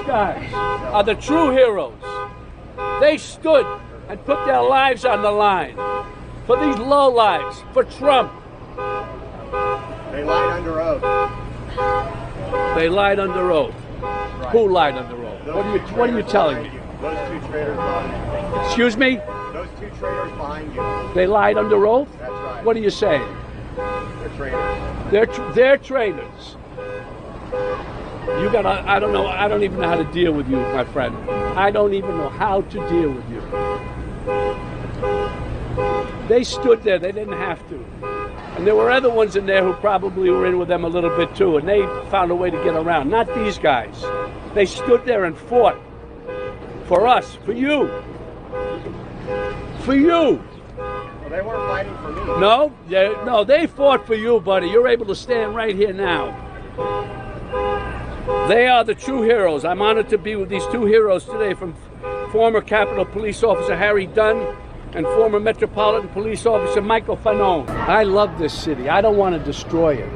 guys are the true heroes. They stood and put their lives on the line for these lowlives, for Trump. They lied under oath. They lied under oath. Right. Who lied under oath? What are you telling me? Those two traitors behind you. Excuse me? Those two traitors behind you. They lied under oath? That's right. What are you saying? They're traitors. They're traitors. You gotta, I don't know, I don't even know how to deal with you, my friend. I don't even know how to deal with you. They stood there, they didn't have to. And there were other ones in there who probably were in with them a little bit too, and they found a way to get around. Not these guys. They stood there and fought for us, for you. For you. Well, they weren't fighting for me. No, they fought for you, buddy. You're able to stand right here now. They are the true heroes. I'm honored to be with these two heroes today, from former Capitol Police Officer Harry Dunn and former Metropolitan Police Officer Michael Fanone. I love this city. I don't want to destroy it.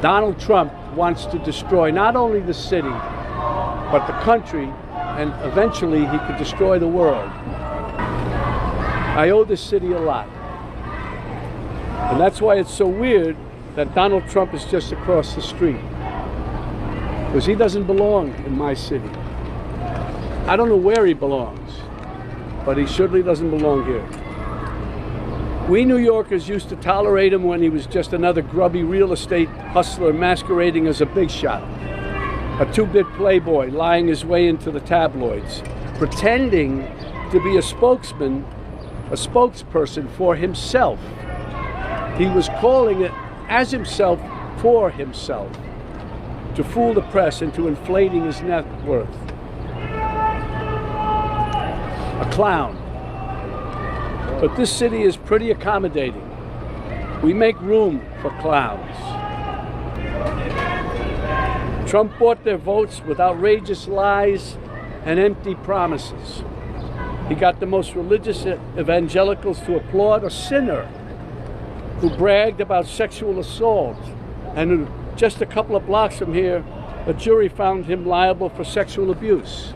Donald Trump wants to destroy not only the city, but the country, and eventually he could destroy the world. I owe this city a lot. And that's why it's so weird that Donald Trump is just across the street. Because he doesn't belong in my city. I don't know where he belongs, but he certainly doesn't belong here. We New Yorkers used to tolerate him when he was just another grubby real estate hustler masquerading as a big shot, a two-bit playboy lying his way into the tabloids, pretending to be a spokesperson for himself. He was calling it as himself for himself, to fool the press into inflating his net worth. A clown. But this city is pretty accommodating. We make room for clowns. Trump bought their votes with outrageous lies and empty promises. He got the most religious evangelicals to applaud a sinner who bragged about sexual assault, and who, just a couple of blocks from here, a jury found him liable for sexual abuse.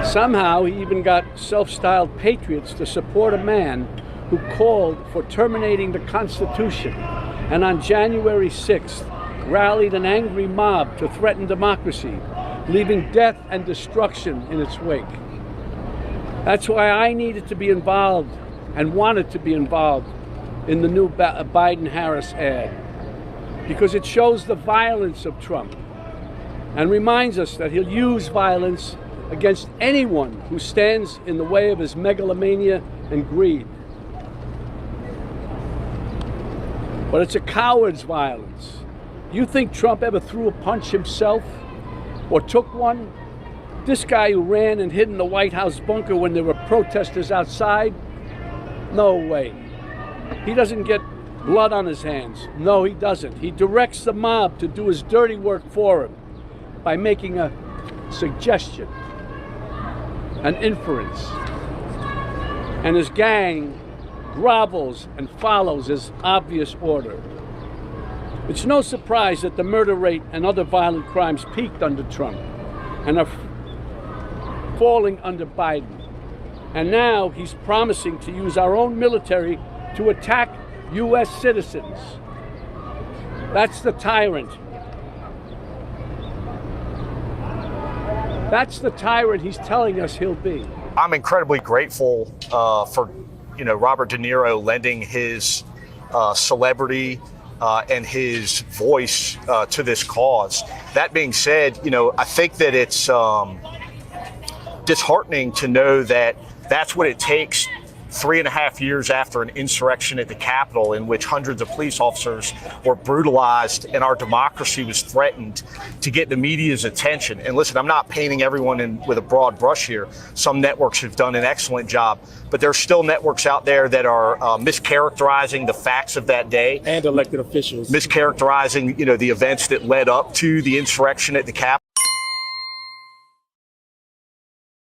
Somehow he even got self-styled patriots to support a man who called for terminating the Constitution, and on January 6th rallied an angry mob to threaten democracy, leaving death and destruction in its wake. That's why I needed to be involved and wanted to be involved in the new Biden-Harris ad, because it shows the violence of Trump and reminds us that he'll use violence against anyone who stands in the way of his megalomania and greed. But it's a coward's violence. You think Trump ever threw a punch himself or took one? This guy who ran and hid in the White House bunker when there were protesters outside? No way. He doesn't get blood on his hands. No, he doesn't. He directs the mob to do his dirty work for him by making a suggestion, an inference. And his gang grovels and follows his obvious order. It's no surprise that the murder rate and other violent crimes peaked under Trump and are falling under Biden. And now he's promising to use our own military to attack U.S. citizens. That's the tyrant. That's the tyrant he's telling us he'll be. I'm incredibly grateful for Robert De Niro lending his celebrity and his voice to this cause. That being said, I think that it's disheartening to know that that's what it takes 3.5 years after an insurrection at the Capitol in which hundreds of police officers were brutalized and our democracy was threatened, to get the media's attention. And listen, I'm not painting everyone in with a broad brush here. Some networks have done an excellent job, but there's still networks out there that are mischaracterizing the facts of that day. And elected officials. Mischaracterizing, the events that led up to the insurrection at the Capitol.